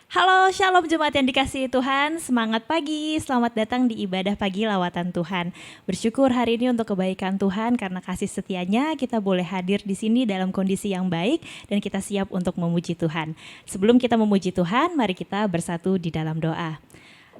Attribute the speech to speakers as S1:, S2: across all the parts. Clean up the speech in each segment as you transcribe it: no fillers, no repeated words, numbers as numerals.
S1: Halo, shalom jemaat yang dikasihi Tuhan, semangat pagi, selamat datang di ibadah pagi lawatan Tuhan. Bersyukur hari ini untuk kebaikan Tuhan karena kasih setianya kita boleh hadir di sini dalam kondisi yang baik dan kita siap untuk memuji Tuhan. Sebelum kita memuji Tuhan, mari kita bersatu di dalam doa.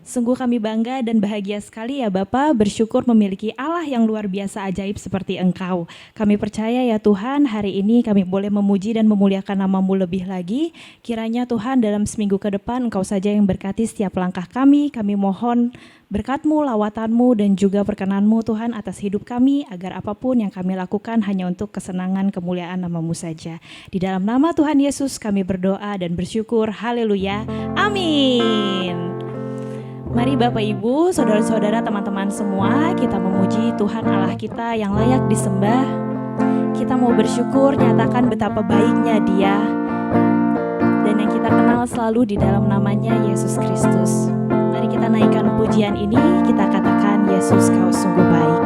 S1: Sungguh kami bangga dan bahagia sekali ya Bapa, bersyukur memiliki Allah yang luar biasa ajaib seperti Engkau. Kami percaya ya Tuhan, hari ini kami boleh memuji dan memuliakan nama-Mu lebih lagi. Kiranya Tuhan dalam seminggu ke depan Engkau saja yang berkati setiap langkah kami mohon berkat-Mu, lawatan-Mu dan juga perkenan-Mu Tuhan atas hidup kami, agar apapun yang kami lakukan hanya untuk kesenangan kemuliaan nama-Mu saja. Di dalam nama Tuhan Yesus kami berdoa dan bersyukur, haleluya, amin. Mari Bapak Ibu, saudara-saudara, teman-teman semua, kita memuji Tuhan Allah kita yang layak disembah. Kita mau bersyukur, nyatakan betapa baiknya Dia, dan yang kita kenal selalu di dalam namanya Yesus Kristus. Mari kita naikkan pujian ini, kita katakan Yesus Kau sungguh baik.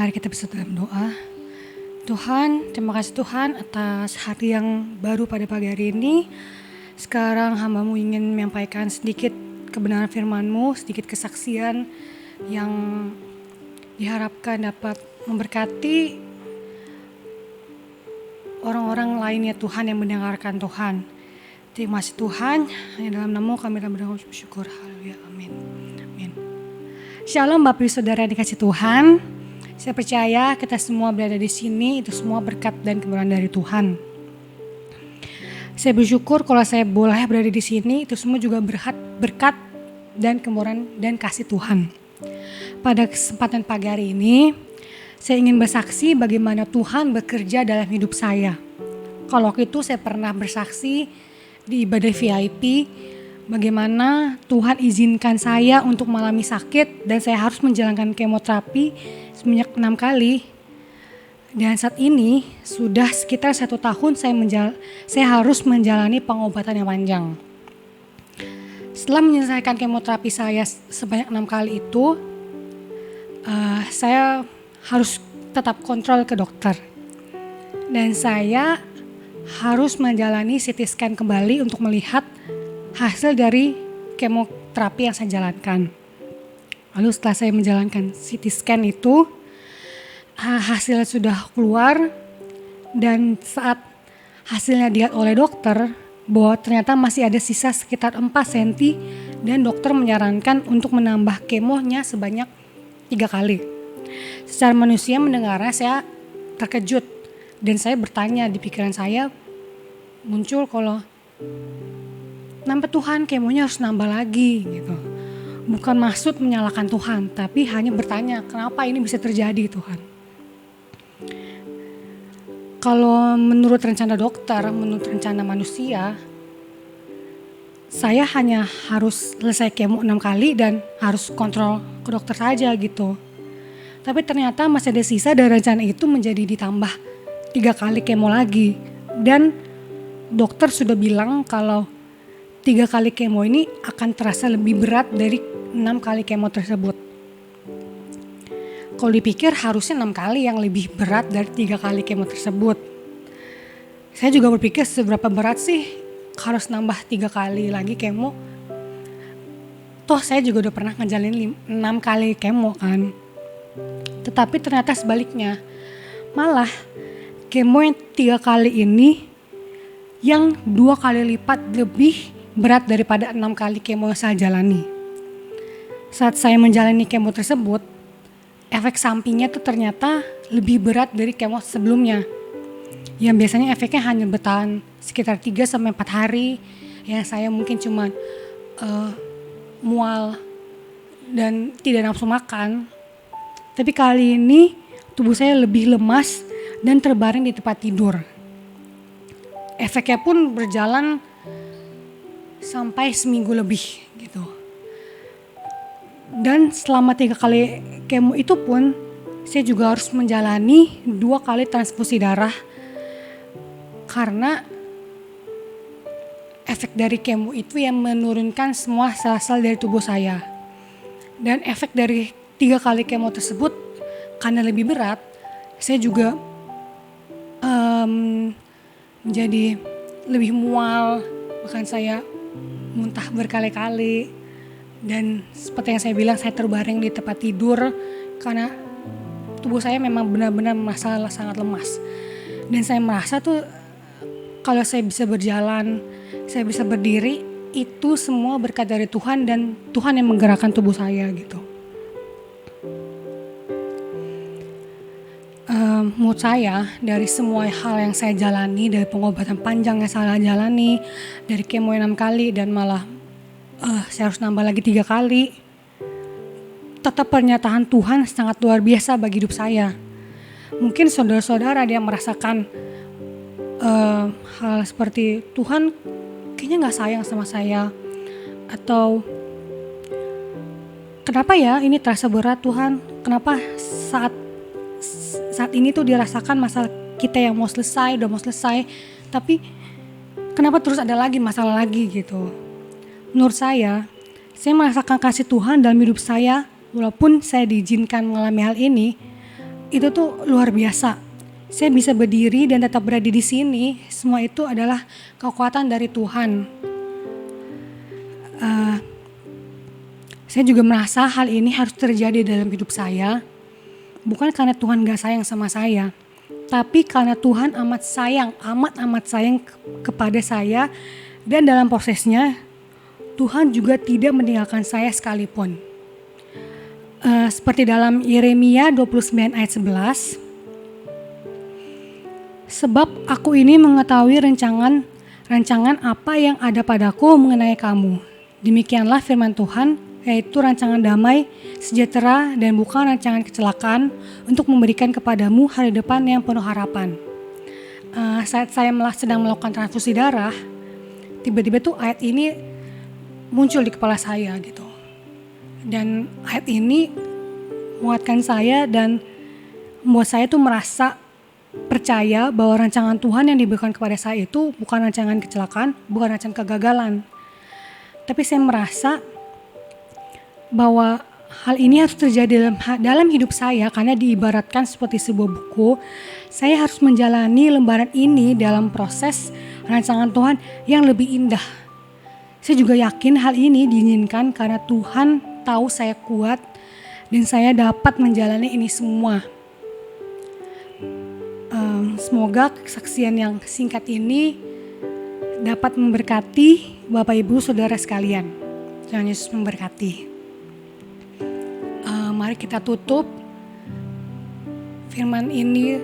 S2: Mari kita bersatu dalam doa. Tuhan, terima kasih Tuhan atas hari yang baru pada pagi hari ini. Sekarang hamba-Mu ingin menyampaikan sedikit kebenaran firman-Mu, sedikit kesaksian yang diharapkan dapat memberkati orang-orang lainnya Tuhan yang mendengarkan Tuhan. Terima kasih Tuhan, hanya dalam nama kami dalam berdoa bersyukur. Haleluya, amin. Amin. Shalom Bapak Ibu Saudara yang dikasih Tuhan. Saya percaya kita semua berada di sini itu semua berkat dan kebenaran dari Tuhan. Saya bersyukur kalau saya boleh berada di sini itu semua juga berkat dan kebenaran dan kasih Tuhan. Pada kesempatan pagi hari ini saya ingin bersaksi bagaimana Tuhan bekerja dalam hidup saya. Kalau waktu itu saya pernah bersaksi di ibadah VIP bagaimana Tuhan izinkan saya untuk mengalami sakit dan saya harus menjalankan kemoterapi sebanyak 6 kali. Dan saat ini sudah sekitar 1 tahun saya harus menjalani pengobatan yang panjang. Setelah menyelesaikan kemoterapi saya sebanyak 6 kali itu, saya harus tetap kontrol ke dokter. Dan saya harus menjalani CT scan kembali untuk melihat hasil dari kemoterapi yang saya jalankan. Lalu setelah saya menjalankan CT scan itu, hasilnya sudah keluar dan saat hasilnya dilihat oleh dokter bahwa ternyata masih ada sisa sekitar 4 cm dan dokter menyarankan untuk menambah kemonya sebanyak 3 kali. Secara manusia mendengarnya saya terkejut dan saya bertanya di pikiran saya muncul kalau kenapa Tuhan kemonya harus nambah lagi gitu. Bukan maksud menyalahkan Tuhan, tapi hanya bertanya kenapa ini bisa terjadi Tuhan. Kalau menurut rencana dokter, menurut rencana manusia, saya hanya harus selesai kemo 6 kali dan harus kontrol ke dokter saja gitu. Tapi ternyata masih ada sisa dari rencana itu menjadi ditambah 3 kali kemo lagi. Dan dokter sudah bilang kalau 3 kali kemo ini akan terasa lebih berat dari 6 kali kemo tersebut. Kalau dipikir harusnya 6 kali yang lebih berat dari 3 kali kemo tersebut. Saya juga berpikir seberapa berat sih harus nambah 3 kali lagi kemo. Toh saya juga udah pernah ngejalanin 6 kali kemo kan. Tetapi ternyata sebaliknya. Malah kemo yang 3 kali ini yang 2 kali lipat lebih berat daripada 6 kali kemo yang saya jalani. Saat saya menjalani kemo tersebut, efek sampingnya tuh ternyata lebih berat dari kemo sebelumnya. Yang biasanya efeknya hanya bertahan sekitar 3-4 hari. Yang saya mungkin cuma mual dan tidak nafsu makan. Tapi kali ini tubuh saya lebih lemas dan terbaring di tempat tidur. Efeknya pun berjalan sampai seminggu lebih gitu. Dan selama 3 kali kemo itu pun saya juga harus menjalani 2 kali transfusi darah. Karena efek dari kemo itu yang menurunkan semua sel-sel dari tubuh saya. Dan efek dari 3 kali kemo tersebut karena lebih berat, saya juga menjadi lebih mual, bahkan saya muntah berkali-kali. Dan seperti yang saya bilang, saya terbaring di tempat tidur karena tubuh saya memang benar-benar merasa sangat lemas. Dan saya merasa tuh kalau saya bisa berjalan, saya bisa berdiri, itu semua berkat dari Tuhan dan Tuhan yang menggerakkan tubuh saya gitu. Menurut saya dari semua hal yang saya jalani, dari pengobatan panjang yang saya jalani, dari kemo 6 kali dan malah saya harus nambah lagi 3 kali. Tetap pernyataan Tuhan sangat luar biasa bagi hidup saya. Mungkin saudara-saudara ada yang merasakan hal seperti Tuhan kayaknya gak sayang sama saya. Atau kenapa ya ini terasa berat Tuhan? Kenapa saat ini tuh dirasakan masalah kita yang mau selesai, udah mau selesai. Tapi kenapa terus ada lagi masalah lagi gitu. Menurut saya merasakan kasih Tuhan dalam hidup saya walaupun saya diizinkan mengalami hal ini. itu tuh luar biasa. Saya bisa berdiri dan tetap berada di sini, semua itu adalah kekuatan dari Tuhan. Saya juga merasa hal ini harus terjadi dalam hidup saya, bukan karena Tuhan gak sayang sama saya, tapi karena Tuhan amat sayang kepada saya, dan dalam prosesnya Tuhan juga tidak meninggalkan saya sekalipun. Seperti dalam Yeremia 29 ayat 11, sebab aku ini mengetahui rancangan apa yang ada padaku mengenai kamu. Demikianlah firman Tuhan, yaitu rancangan damai, sejahtera, dan bukan rancangan kecelakaan, untuk memberikan kepadamu hari depan yang penuh harapan. Saat saya sedang melakukan transfusi darah, tiba-tiba tuh ayat ini muncul di kepala saya gitu. Dan ayat ini menguatkan saya dan membuat saya tuh merasa percaya bahwa rancangan Tuhan yang diberikan kepada saya itu bukan rancangan kecelakaan, bukan rancangan kegagalan. Tapi saya merasa bahwa hal ini harus terjadi dalam hidup saya, karena diibaratkan seperti sebuah buku. Saya harus menjalani lembaran ini dalam proses rancangan Tuhan yang lebih indah. Saya juga yakin hal ini diinginkan karena Tuhan tahu saya kuat dan saya dapat menjalani ini semua. Semoga kesaksian yang singkat ini dapat memberkati Bapak Ibu Saudara sekalian. Tuhan Yesus memberkati. Mari kita tutup firman ini,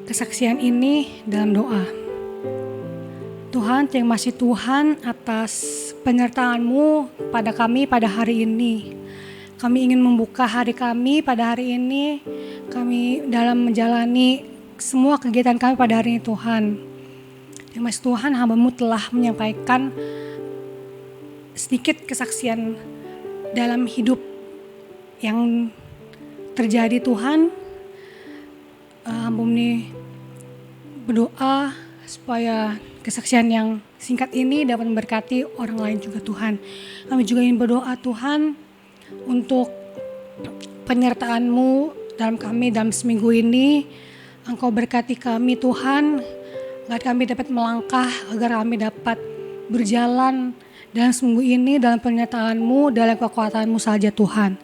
S2: kesaksian ini dalam doa. Tuhan, terima kasih Tuhan atas penyertaan-Mu pada kami pada hari ini. Kami ingin membuka hari kami pada hari ini. Kami dalam menjalani semua kegiatan kami pada hari ini Tuhan. Terima kasih Tuhan, hamba-Mu telah menyampaikan sedikit kesaksian dalam hidup yang terjadi Tuhan. Hamba-Mu ini berdoa supaya kesaksian yang singkat ini dapat memberkati orang lain juga Tuhan. Kami juga ingin berdoa Tuhan untuk penyertaan-Mu dalam kami dalam seminggu ini. Engkau berkati kami Tuhan, agar kami dapat melangkah, agar kami dapat berjalan dalam seminggu ini dalam penyertaan-Mu, dalam kekuatan-Mu saja Tuhan.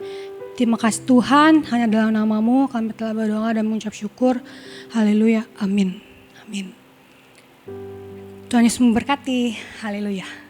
S2: Terima kasih Tuhan, hanya dalam nama-Mu kami telah berdoa dan mengucap syukur. Haleluya, amin. Amin. Tuhan Yesus memberkati, haleluya.